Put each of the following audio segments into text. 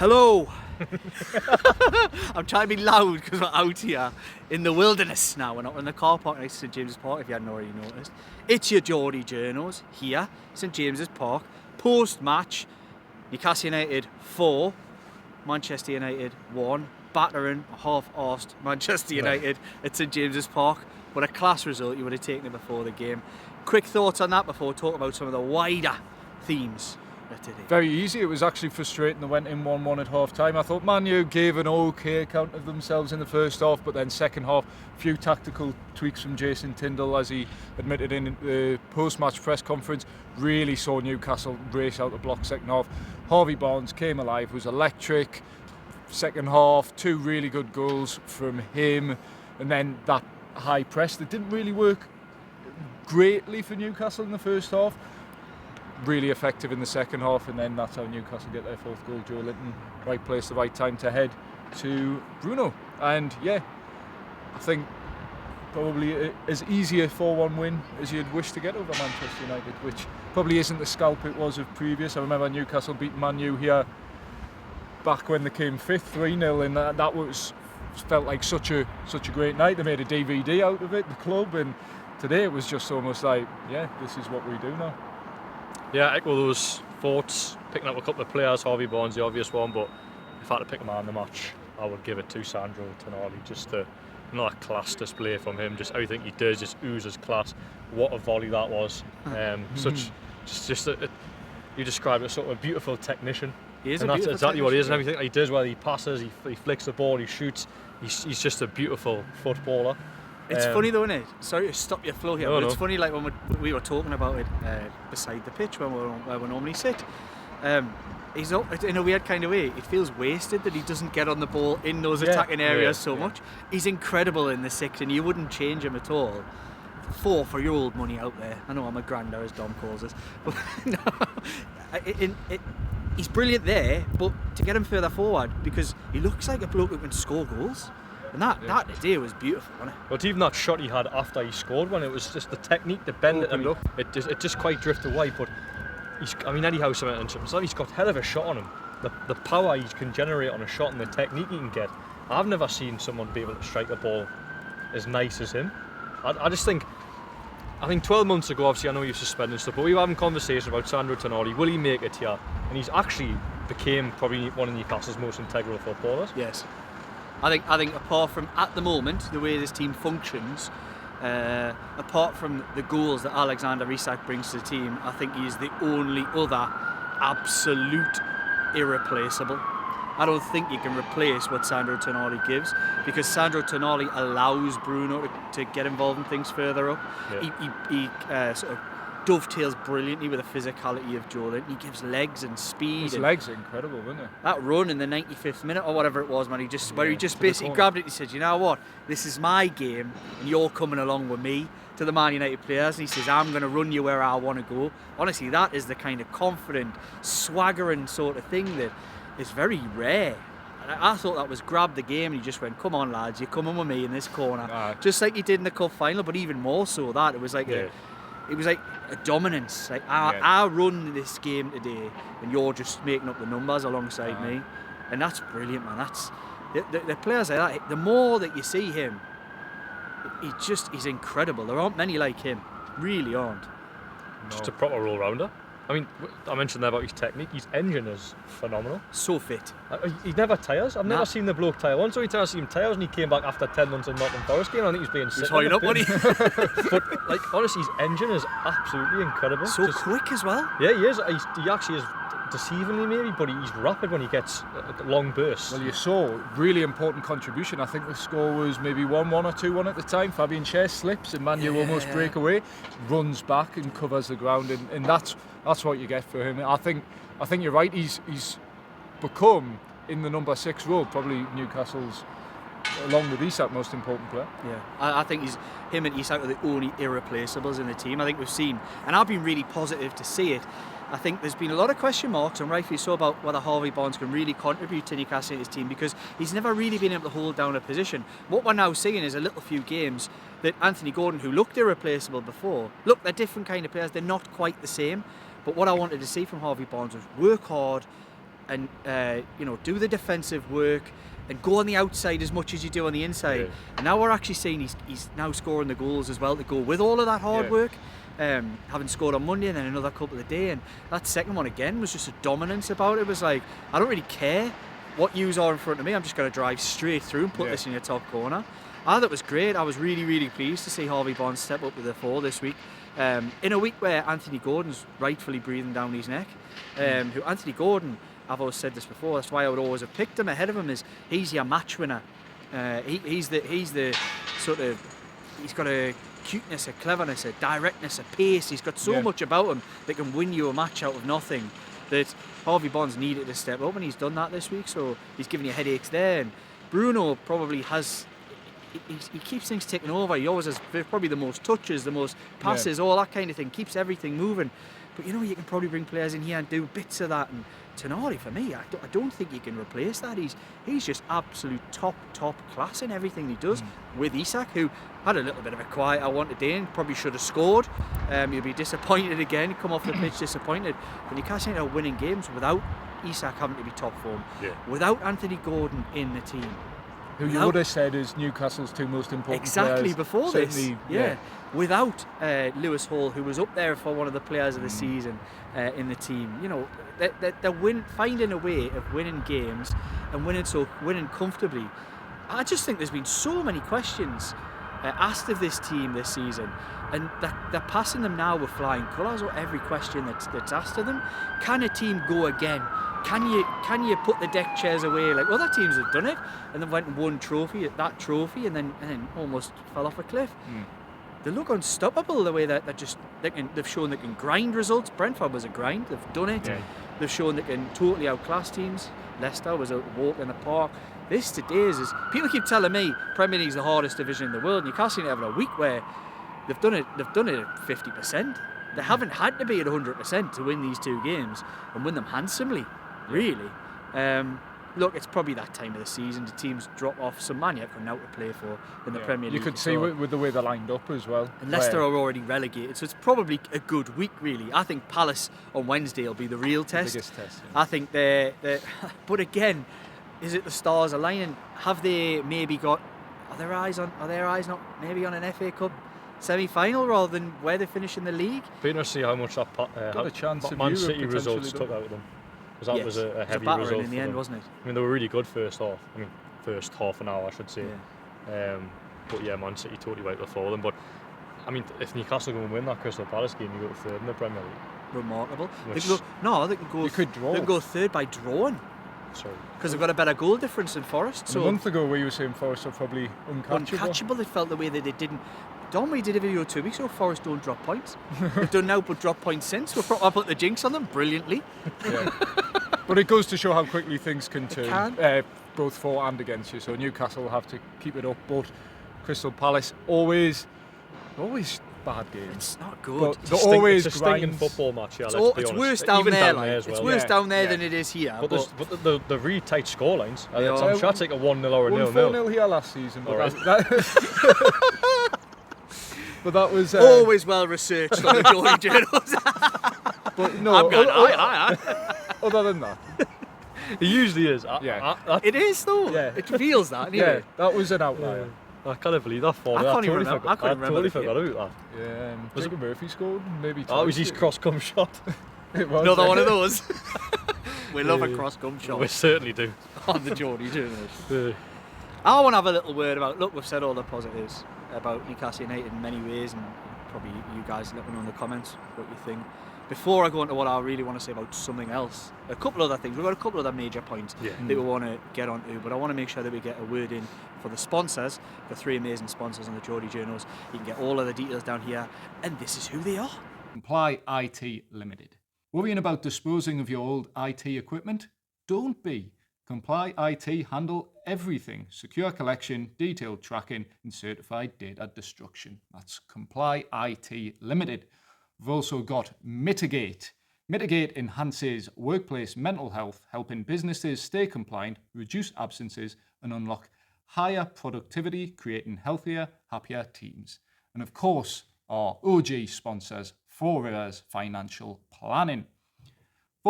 Hello. I'm trying to be loud because we're out here in the wilderness now. We're not in the car park next to St James's Park, if you hadn't already noticed. It's your Geordie Journos here, St James's Park. Post-match, Newcastle United 4, Manchester United 1. Battering half-arsed Manchester United at St James's Park. What a class result. You would have taken it before the game. Quick thoughts on that before we talk about some of the wider themes of today. Very easy. It was actually frustrating. They went in 1-1 at half time. I thought Man U gave an okay account of themselves in the first half, but then second half, a few tactical tweaks from Jason Tindall, as he admitted in the post-match press conference, really saw Newcastle race out the block second half. Harvey Barnes came alive, was electric. Second half, 2 really good goals from him, and then that high press that didn't really work greatly for Newcastle in the first half. Really effective in the second half, and then that's how Newcastle get their 4th goal. Joe Linton, right place, the right time to head to Bruno. And yeah, I think probably as easy a 4-1 win as you'd wish to get over Manchester United, which probably isn't the scalp it was of previous. I remember Newcastle beat Man U here back when they came 5th, 3-0, and that was felt like such a great night. They made a DVD out of it, the club, and today it was just almost like, yeah, this is what we do now. Yeah, echo those thoughts. Picking up a couple of players, Harvey Barnes the obvious one, but if I had to pick a man of the match, I would give it to Sandro Tonali. Just another class display from him. Just everything he does just oozes class. What a volley that was! You described it as sort of a beautiful technician. He is, and a that's beautiful exactly what he is, and technician. everything he does, whether he passes, he flicks the ball, he shoots. He's just a beautiful footballer. It's funny though, isn't it? Sorry to stop your flow here, but it's funny, like when we were talking about it beside the pitch where we normally sit. He's not, in a weird kind of way, it feels wasted that he doesn't get on the ball in those attacking areas so much. He's incredible in the 6, and you wouldn't change him at all. For your old money out there. I know I'm a grander, as Dom calls us, but he's brilliant there, but to get him further forward, because he looks like a bloke who can score goals. And that today was beautiful, wasn't it? But even that shot he had after he scored one, it was just the technique, the bend. It just quite drifted away. But Eddie Howe mentioned himself. He's got hell of a shot on him. The power he can generate on a shot and the technique he can get. I've never seen someone be able to strike a ball as nice as him. I think 12 months ago, obviously I know you've suspended stuff, but we were having conversations about Sandro Tonali. Will he make it here? And he's actually became probably one of Newcastle's most integral footballers. Yes. I think apart from, at the moment, the way this team functions, apart from the goals that Alexander Isak brings to the team, I think he's the only other absolute irreplaceable. I don't think you can replace what Sandro Tonali gives, because Sandro Tonali allows Bruno to get involved in things further up. Yeah. He sort of dovetails brilliantly with the physicality of Joe Linton. He gives legs and speed. His legs are incredible, weren't they? That run in the 95th minute or whatever it was, man, he just basically grabbed it and he said, you know what, this is my game and you're coming along with me, to the Man United players, and he says, I'm going to run you where I want to go. Honestly, that is the kind of confident, swaggering sort of thing that is very rare. And I thought that was grab the game and he just went, come on lads, you're coming with me in this corner. Just like he did in the cup final, but even more so that. It was like a dominance. Like I run this game today and you're just making up the numbers alongside me. And that's brilliant, man. That's the players like that, the more that you see him, he's incredible. There aren't many like him. Really aren't. Just a proper all-rounder. I mean, I mentioned there about his technique. His engine is phenomenal. So fit. He never tires. I've never seen the bloke tire once. So I seen him tires, and he came back after 10 months in Nottingham Forest game. I think he's being sick. He's high up, wasn't he? But like, honestly, his engine is absolutely incredible. So quick as well. Yeah, he is. He actually is deceivingly maybe, but he's rapid when he gets long bursts. Well, you saw really important contribution. I think the score was maybe 1-1 or 2-1 at the time. Fabian Schär slips and Man U almost break away, runs back and covers the ground, and that's what you get for him. I think you're right. He's become, in the number 6 role, probably Newcastle's, along with Isak, most important player. Yeah, I think him and Isak are the only irreplaceables in the team. I think we've seen, and I've been really positive to see it. I think there's been a lot of question marks, and rightfully so, about whether Harvey Barnes can really contribute to Newcastle in his team, because he's never really been able to hold down a position. What we're now seeing is a little few games that Anthony Gordon, who looked irreplaceable before, look, they're different kind of players, they're not quite the same. But what I wanted to see from Harvey Barnes was work hard, and do the defensive work and go on the outside as much as you do on the inside. Yeah. And now we're actually seeing he's now scoring the goals as well to go with all of that hard work. Having scored on Monday and then another couple of days, and that second one again was just a dominance about it. It was like, I don't really care what yous are in front of me, I'm just going to drive straight through and put this in your top corner. I thought it was great. I was really, really pleased to see Harvey Barnes step up to the fore this week. In a week where Anthony Gordon's rightfully breathing down his neck. Who Anthony Gordon, I've always said this before, that's why I would always have picked him ahead of him, is he's your match winner. He's the sort of, he's got a cuteness, a cleverness, a directness, a pace. He's got so much about him that can win you a match out of nothing, that Harvey Barnes needed to step up, and he's done that this week, so he's giving you headaches there. And Bruno probably has, he keeps things ticking over. He always has probably the most touches, the most passes, all that kind of thing, keeps everything moving. But you can probably bring players in here and do bits of that. And Tonali, for me, I don't think you can replace that. He's just absolute top class in everything he does. With Isak, who had a little bit of a quiet one today and probably should have scored. You'll be disappointed again, come off the pitch disappointed. But Newcastle United are winning games without Isak having to be top form, without Anthony Gordon in the team. Who you would have said is Newcastle's two most important exactly players. Before this, without Lewis Hall, who was up there for one of the players of the season in the team. They're finding a way of winning games and winning comfortably. I just think there's been so many questions asked of this team this season, and they're passing them now with flying colours or every question that's asked of them. Can a team go again? Can you put the deck chairs away like other teams have done it and then went and won that trophy and then almost fell off a cliff? They look unstoppable the way that they've shown they can grind results. Brentford was a grind, they've done it. They've shown they can totally outclass teams. Leicester was a walk in the park. This today is people keep telling me Premier League's the hardest division in the world. Newcastle United have a week where they've done it at 50%. They haven't had to be at 100% to win these two games and win them handsomely. Really. Look, it's probably that time of the season. The teams drop off. Some Man United got out to play for in the Premier League. You could see with the way they're lined up as well. And Leicester are already relegated, so it's probably a good week, really. I think Palace on Wednesday will be the real test. The biggest test. I think they're but again, is it the stars aligning? Have they maybe got? Are their eyes not maybe on an FA Cup semi-final rather than where they finish in the league? Be interesting to see how much that Man City results took out of them. Because that was a heavy result in the end, wasn't it? I mean, they were really good first half. First half an hour, I should say. But yeah, Man City totally wiped the floor with them. But I mean, if Newcastle go and win that Crystal Palace game, you go third in the Premier League. Remarkable. Which, they can go. You could draw. They can go third by drawing. Sorry. Because they've got a better goal difference than Forest. So a month ago, we were saying Forest are probably uncatchable. They felt the way that they didn't. Don, we did a video 2 weeks ago. Forest don't drop points. We've done now, but drop points since. I put the jinx on them brilliantly. Yeah. But it goes to show how quickly things can turn, both for and against you. So Newcastle will have to keep it up. But Crystal Palace always bad games. It's not good. But they're always it's a stinking football match. Yeah, it's worse down there. It's worse down there than it is here. But the really tight scorelines. I'm sure it's like a 1-0 or a 0-0. 4-0 here last season. But but that was always well researched on the Geordie journals. But no, I'm going aye. Other than that, it usually is. It is though. Yeah. It feels that. Anyway. Yeah, that was an outlier. I can't believe that for I totally forgot about that. Yeah, Jacob Murphy scored maybe. That was his cross-cum shot. It was another one of those. We love a cross-cum shot. We certainly do. On the Geordie journals. I want to have a little word about. Look, we've said all the positives about Newcastle United in many ways, and probably you guys let me know in the comments what you think. Before I go into what I really want to say about something else, a couple other things. We've got a couple other major points that we want to get onto, but I want to make sure that we get a word in for the sponsors, the 3 amazing sponsors on the Geordie Journals. You can get all of the details down here, and this is who they are. Comply IT Limited. Worrying about disposing of your old IT equipment? Don't be. Comply IT handle everything. Secure collection, detailed tracking, and certified data destruction. That's Comply IT Limited. We've also got Mitigate. Mitigate enhances workplace mental health, helping businesses stay compliant, reduce absences, and unlock higher productivity, creating healthier, happier teams. And of course, our OG sponsors, 4 Rivers Financial Planning.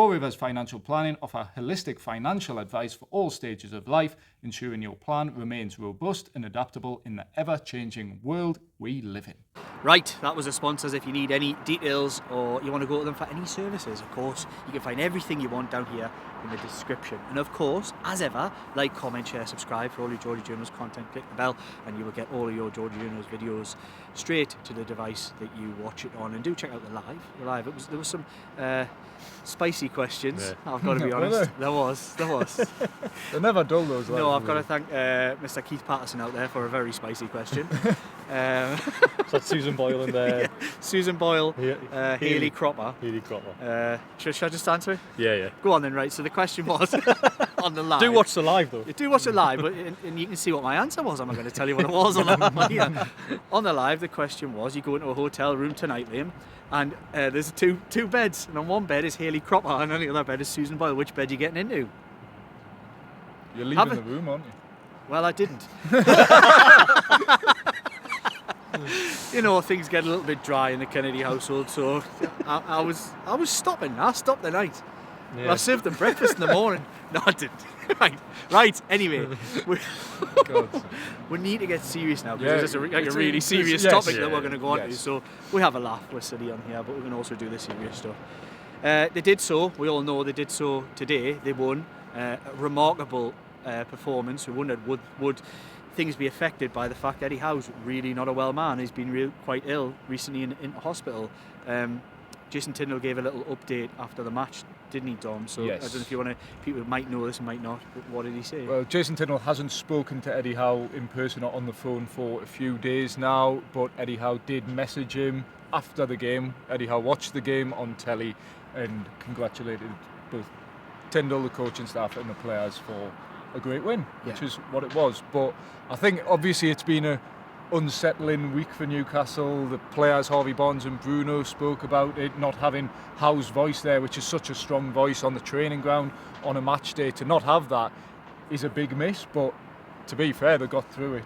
Four Rivers Financial Planning offer holistic financial advice for all stages of life, ensuring your plan remains robust and adaptable in the ever-changing world we live in. Right, that was the sponsors. If you need any details or you want to go to them for any services, of course, you can find everything you want down here in the description. And of course, as ever, like, comment, share, subscribe for all your Geordie Journals content. Click the bell and you will get all of your Geordie Journals videos straight to the device that you watch it on. And do check out the live. There was some spicy questions, I've got to be honest. There was. They're never dull, those. No, I've got to thank Mr. Keith Patterson out there for a very spicy question. So that's Susan Boyle and yeah, Susan Boyle, Hayley Cropper. Should I just answer it? Yeah. Go on then, right. So the question was on the live. Do watch the live though. Do watch the live, and you can see what my answer was. I'm not going to tell you what it was on the live. The question was: you go into a hotel room tonight, Liam, and there's two beds, and on one bed is Hayley Cropper, and on the other bed is Susan Boyle. Which bed are you getting into? You're leaving the room, aren't you? Well, I didn't. You know, things get a little bit dry in the Kennedy household, so I was stopping. I stopped the night. Yeah. Well, I served them breakfast in the morning. No, I didn't. Right. Anyway, we need to get serious now because it's a really serious topic that we're going to go on to. So we have a laugh. We're silly on here, but we can also do the serious stuff. They did so. We all know they did so today. They won. A remarkable performance. We wondered would things be affected by the fact Eddie Howe's really not a well man. He's been quite ill recently in hospital. Jason Tyndall gave a little update after the match, didn't he, Dom? So yes. I don't know if you want to, people might know this and might not, but what did he say? Well, Jason Tyndall hasn't spoken to Eddie Howe in person or on the phone for a few days now, but Eddie Howe did message him after the game. Eddie Howe watched the game on telly and congratulated both Tyndall, the coaching staff, and the players for a great win, which is what it was. But I think obviously it's been a unsettling week for Newcastle. The players, Harvey Barnes and Bruno, spoke about it, not having Howe's voice there, which is such a strong voice on the training ground on a match day. To not have that is a big miss, but to be fair, they got through it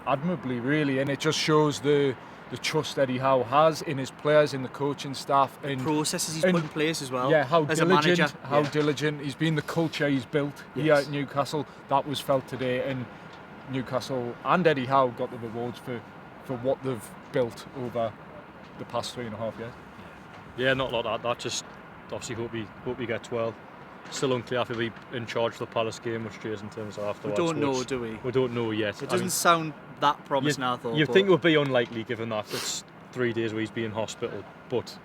admirably, really, and it just shows the trust Eddie Howe has in his players, in the coaching staff, and the processes he's put in place as well. Yeah, how as diligent, a manager. how diligent he's been. The culture he's built here at Newcastle, that was felt today, and Newcastle and Eddie Howe got the rewards for what they've built over the past 3.5 years. Yeah, not like that. That just obviously hope he gets well. Still unclear if he'll be in charge of the Palace game, which Jason turns afterwards. We don't know, do we? We don't know yet. It doesn't sound that promising, I thought. You'd think it would be unlikely given that it's 3 days where he's been in hospital, but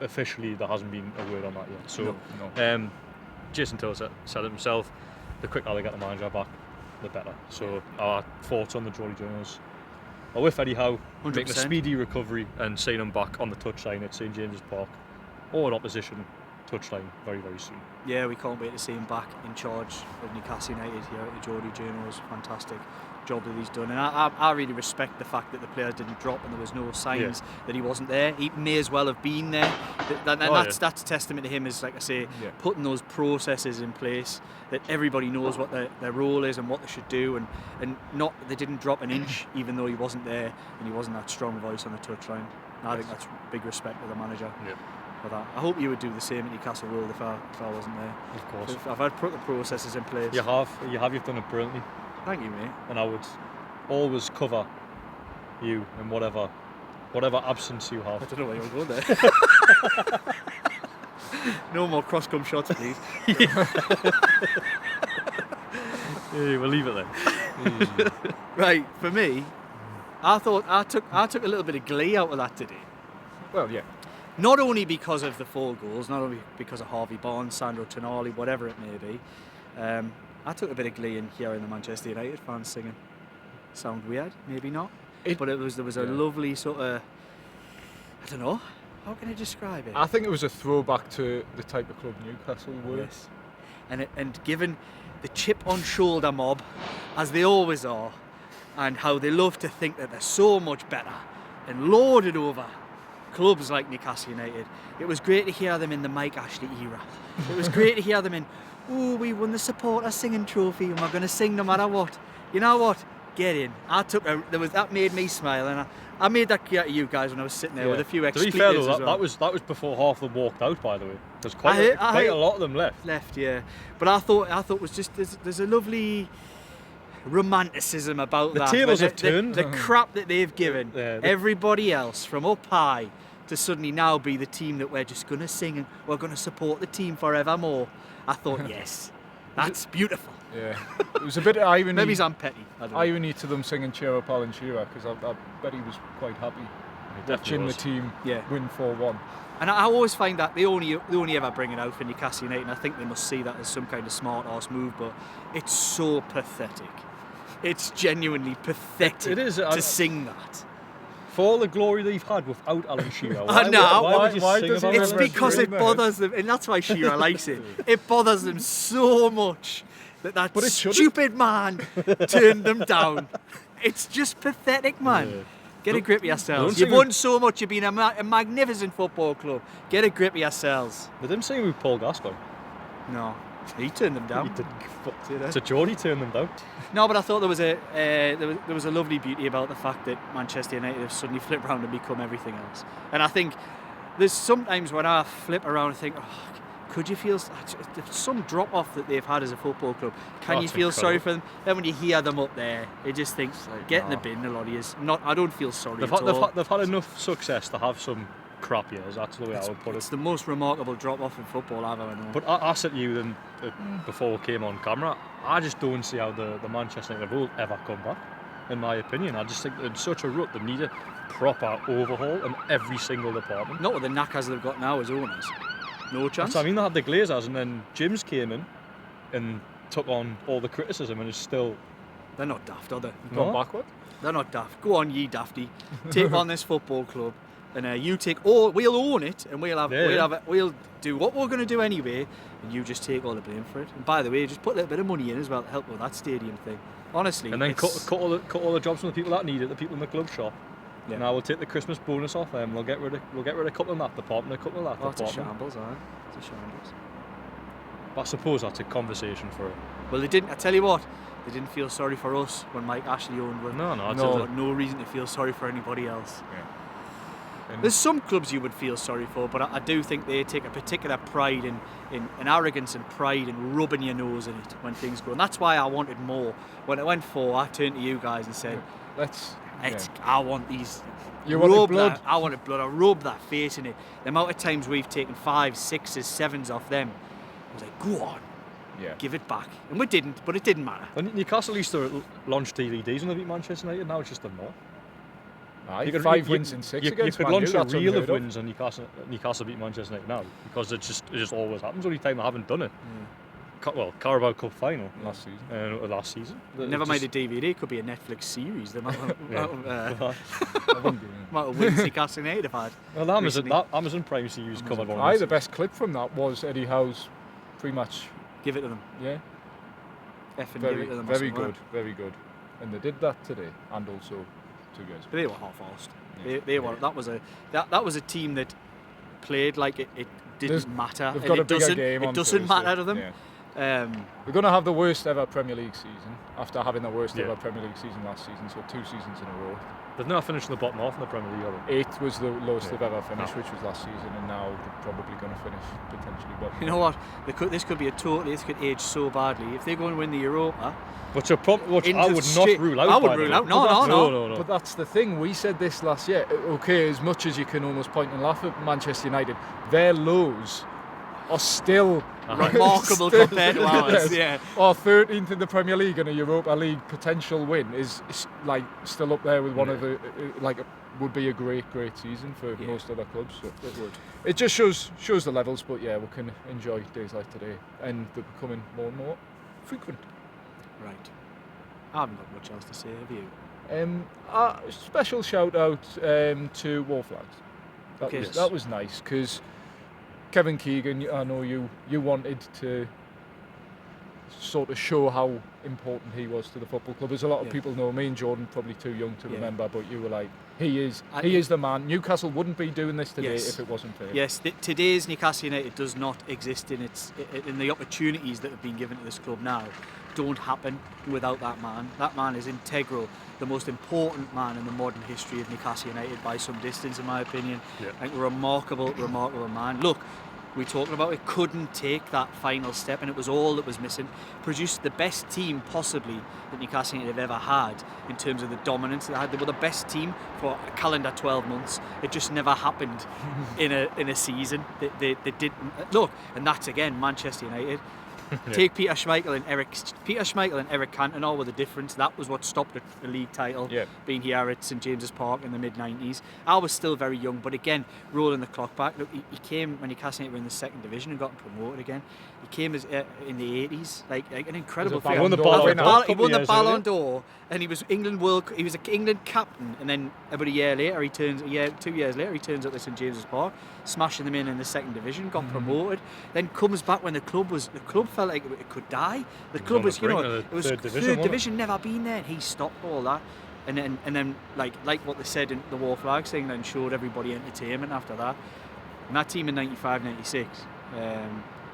officially there hasn't been a word on that yet. So, no. Jason Tyndall said it himself, the quicker they get the manager back, the better. So our thoughts on the Geordie Journals are with Eddie Howe, 100%. making a speedy recovery and seeing him back on the touchline at St James's Park or an opposition touchline very, very soon. Yeah, we can't wait to see him back in charge of Newcastle United here at the Geordie Journals. Fantastic job that he's done, and I really respect the fact that the players didn't drop and there was no signs that he wasn't there. He may as well have been there, and that's a testament to him, is, like I say, putting those processes in place that everybody knows what their role is and what they should do, and not they didn't drop an inch even though he wasn't there and he wasn't that strong voice on the touchline. I think that's big respect to the manager. For that. I hope you would do the same at Newcastle World if I wasn't there. Of course. If I'd put the processes in place. You've done it brilliantly. Thank you, mate. And I would always cover you in whatever absence you have. I don't know where you're going there. No more cross-cum shots, please. We'll leave it there. Right, for me, I thought I took a little bit of glee out of that today. Well, yeah. Not only because of the 4 goals, not only because of Harvey Barnes, Sandro Tonali, whatever it may be. I took a bit of glee in hearing the Manchester United fans singing. Sound weird? Maybe not. But there was a lovely sort of, I don't know, how can I describe it? I think it was a throwback to the type of club Newcastle were. Yes. And given the chip on shoulder mob, as they always are, and how they love to think that they're so much better and lorded over clubs like Newcastle United, it was great to hear them in the Mike Ashley era. It was great to hear them in, we won the supporter singing trophy and we're going to sing no matter what. You know what? Get in. That made me smile, and I made that clear to you guys when I was sitting there with a few To be expletives fair though, as well. that was before half of them walked out. By the way, there's quite a lot of them left. Yeah. But I thought it was just there's a lovely romanticism about The that. tables When have turned. The crap that they've given Yeah, everybody else from up high to suddenly now be the team that we're just going to sing and we're going to support the team forevermore. I thought, yes, that's beautiful. Yeah, it was a bit of irony. Maybe I'm petty. I don't know. Irony to them singing "Cheer Up, Alan Shearer" because I bet he was quite happy watching the team win 4-1. And I always find that they only ever bring it out for Newcastle United, and I think they must see that as some kind of smart arse move, but it's so pathetic. It's genuinely pathetic It is, to sing that. For all the glory they've had without Alan Shearer, I know. why would you Why sing does about he It's Alan because Shearer? it bothers them, and that's why Shearer likes it. It bothers them so much that But it shouldn't. stupid man turned them down. It's just pathetic, man. Yeah. Get a grip of yourselves. don't You've sing won so much. You've been a magnificent football club. Get a grip of yourselves. They didn't sing with Paul Gascoigne. No, he turned them down. He did. Did he? So Geordie turned them down. No, but I thought there was a lovely beauty about the fact that Manchester United have suddenly flipped around and become everything else. And I think there's sometimes when I flip around and think, oh, could you feel some drop off that they've had as a football club? Can you That's feel sorry incredible. for them? Then when you hear them up there, it just thinks get in the bin. A lot of years. I don't feel sorry They've at all. had enough success to have some crap years. That's the way I would put It's it. the most remarkable drop off in football I've ever known. But I said to you then before we came on camera, I just don't see how the Manchester United will ever come back. In my opinion, I just think they're in such a rut. They need a proper overhaul in every single department. Not with the knackers they've got now as owners. No chance. That's what I mean. They had the Glazers, and then Jim's came in and took on all the criticism, and it's still They're not daft, are they? Gone backward. They're not daft. Go on, ye dafty. Take on this football club, and you take all. We'll own it, and we'll do what we're going to do anyway, and you just take all the blame for it. And by the way, just put a little bit of money in as well to help with that stadium thing. Honestly, and then it's- cut all the jobs from the people that need it, the people in the club shop. Yeah. Now we'll take the Christmas bonus off them. We'll get rid of a couple in that department, a couple in that Oh, it's a department. shambles, aye. It's a shambles. But I suppose that's a conversation for it. Well, they didn't. I tell you what, they didn't feel sorry for us when Mike Ashley owned us. No, They've no. got no reason to feel sorry for anybody else. Yeah. There's some clubs you would feel sorry for, but I do think they take a particular pride in arrogance and pride in rubbing your nose in it when things go. And that's why I wanted more. When it went 4, I turned to you guys and said, I want these. You wanted rub blood? I wanted blood. I rubbed that face in it. The amount of times we've taken 5s, 6s, 7s off them, I was like, go on, give it back. And we didn't, but it didn't matter. And Newcastle used to launch DVDs when they beat Manchester United. Now it's just done more. Aye, You could- 5 you- wins in 6 You against could Man launch U, a that's reel of unheard wins and Newcastle beat Manchester United now because it just always happens. Only time they haven't done it. Carabao Cup final last season. Last season. Never mind a DVD, it could be a Netflix series. The amount Yeah. of wins Newcastle United have had. Well, the recently. Amazon Prime series covered one. Aye, the best clip from that was Eddie Howe's pre-match. Give it to them. Yeah, Effing give very, it to them. very Oscar, good, very good. And they did that today, and also 2 years. But they were half-arsed. Yeah. They were. That was a team that played like it didn't matter. They've and got a it bigger doesn't. game It on doesn't Thursday. matter to them. Yeah. Um, We're going to have the worst ever Premier League season after having the worst Yeah. ever Premier League season last season, so 2 seasons in a row. They've now finished in the bottom half in the Premier League. Have they? 8th was the lowest they've ever finished, No. which was last season, and now they're probably going to finish potentially bottom. you know what? This could be this could age so badly if they go and win the Europa. Which I would into not straight- rule out. I would by the rule way. out. No. But that's the thing, we said this last year. Okay, as much as you can almost point and laugh at Manchester United, their lows are still Remarkable compared to ours. Yeah. Our 13th in the Premier League and a Europa League potential win is like still up there with one of the would be a great season for most other clubs. So It would. it just shows the levels, but yeah, we can enjoy days like today, and they're becoming more and more frequent. Right. I haven't got much else to say, have you? Special shout out to Wall Flags. Okay. That was nice because Kevin Keegan, I know you wanted to sort of show how important he was to the football club. As a lot of people know, me and Jordan probably too young to remember, but you were like, he is the man. Newcastle wouldn't be doing this today if it wasn't for him. Yes, today's Newcastle United does not exist in the opportunities that have been given to this club now. don't happen without that man. That man is integral, the most important man in the modern history of Newcastle United by some distance, in my opinion. Like, remarkable man. Look, we talked about it, couldn't take that final step, and it was all that was missing. Produced the best team possibly that Newcastle United have ever had in terms of the dominance they had. They were the best team for a calendar 12 months. It just never happened in a season. They didn't look, and that's again Manchester United. Take Peter Schmeichel and Eric Cantona were the difference. That was what stopped the league title being here at St James's Park in the mid-90s. I was still very young, but again, rolling the clock back. Look, he came when Newcastle United were in the second division and got promoted again. He came as in the 80s, like an incredible figure. He won the Ballon d'Or, and he was He was an England captain, and then about 2 years later, he turns up at St James's Park, smashing them in the second division, got promoted. Then comes back when the club felt like it could die. The club was, it was third division, never been there, and he stopped all that. And then like what they said in the War Flags thing, then showed everybody entertainment after that. And that team in 95-96,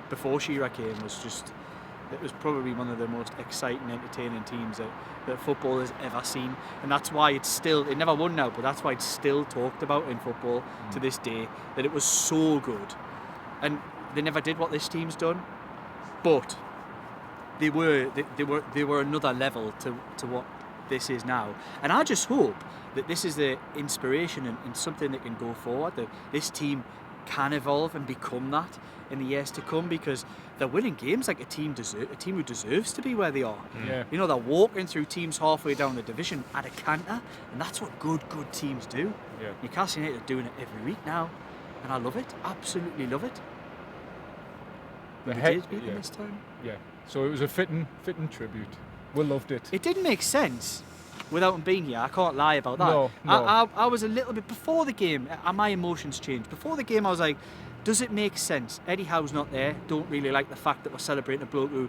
before Shearer came, it was probably one of the most exciting, entertaining teams that football has ever seen. And that's why it never won now, but that's why it's still talked about in football to this day, that it was so good. And they never did what this team's done, but they were another level to what this is now. And I just hope that this is the inspiration and something that can go forward, that this team can evolve and become that in the years to come, because they're winning games like a team who deserves to be where they are. They're walking through teams halfway down the division at a canter, and that's what good teams do. Newcastle United are doing it every week now, and I love it, absolutely love it. We did beat them this time. So it was a fitting tribute. We loved it. It didn't make sense without him being here. I can't lie about that. No. I was a little bit before the game. My emotions changed. Before the game, I was like, does it make sense? Eddie Howe's not there. Don't really like the fact that we're celebrating a bloke who,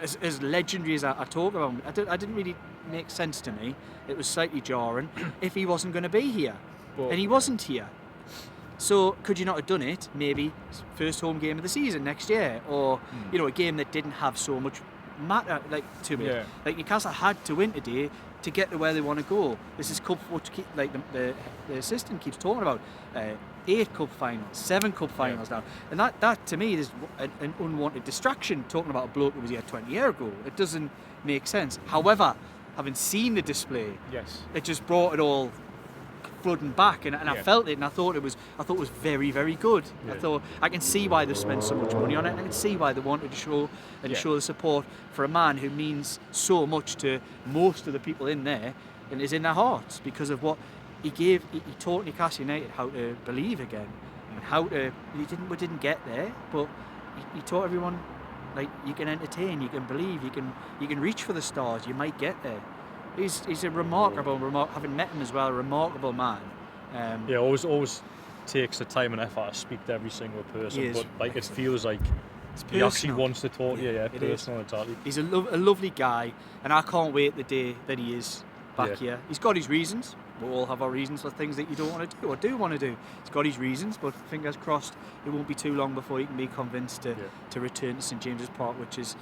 as legendary as I talk about him, I didn't really make sense to me. It was slightly jarring if he wasn't going to be here, and he wasn't here. So could you not have done it? Maybe first home game of the season next year, or a game that didn't have so much matter to it. Like Newcastle had to win today to get to where they want to go. This is cup, the assistant keeps talking about 8 cup finals, 7 cup finals now, and that to me is an unwanted distraction. Talking about a bloke who was here 20 years ago, it doesn't make sense. However, having seen the display, it just brought it all flooding back, and I felt it, and I thought it was very, very good. I thought I can see why they spent so much money on it, and I can see why they wanted to show the support for a man who means so much to most of the people in there and is in their hearts because of what he gave. He taught Newcastle United how to believe again, and how to. We didn't get there, but he taught everyone, like, you can entertain, you can believe, you can reach for the stars, you might get there. He's a remarkable, having met him as well, a remarkable man. Always takes the time and effort to speak to every single person, but it feels like he actually wants to talk to you, personal and exactly. He's a lovely guy, and I can't wait the day that he is back here. He's got his reasons. We all have our reasons for things that you don't want to do or do want to do. He's got his reasons, but fingers crossed it won't be too long before he can be convinced to return to St James's Park, which is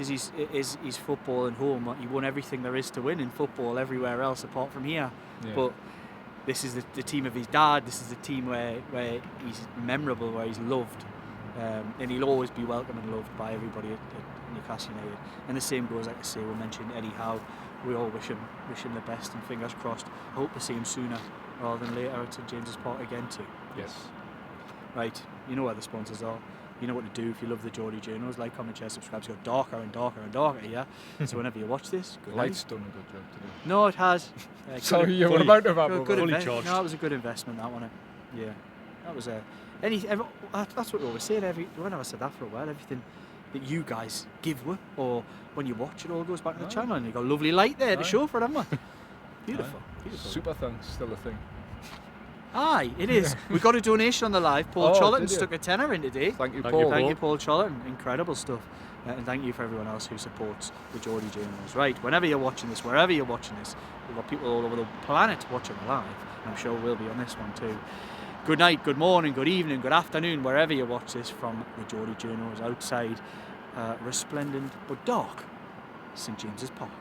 his football and home. He won everything there is to win in football everywhere else apart from here. But this is the team of his dad. This is the team where he's memorable, where he's loved, and he'll always be welcome and loved by everybody at Newcastle United. And the same goes, like I say, we mentioned Eddie Howe. We all wish him the best, and fingers crossed. I hope to see him sooner rather than later at St James's Park again too. Yes. Right, you know where the sponsors are. You know what to do if you love the Geordie Journos. Like, comment, share, subscribe. It's got darker and darker and darker here. So whenever you watch this, good night. Light's done a good job today. No, it has. Sorry, you were about to wrap up. No, it was a good investment, that one. Yeah, that was that's what we always say. Whenever I said that for a while, everything that you guys give or when you watch, it all goes back to the channel, and you've got a lovely light there to show for it, haven't we? Beautiful. Super thanks, still a thing. Aye, it is. We got a donation on the live. Paul Chollerton stuck a tenner in today. Thank you, Paul. Thank you, Paul Chollerton. Incredible stuff. And thank you for everyone else who supports the Geordie Journos. Right, whenever you're watching this, wherever you're watching this, we've got people all over the planet watching live. I'm sure we'll be on this one too. Good night, good morning, good evening, good afternoon, wherever you watch this from the Geordie Journos outside. Resplendent but dark St James's Park.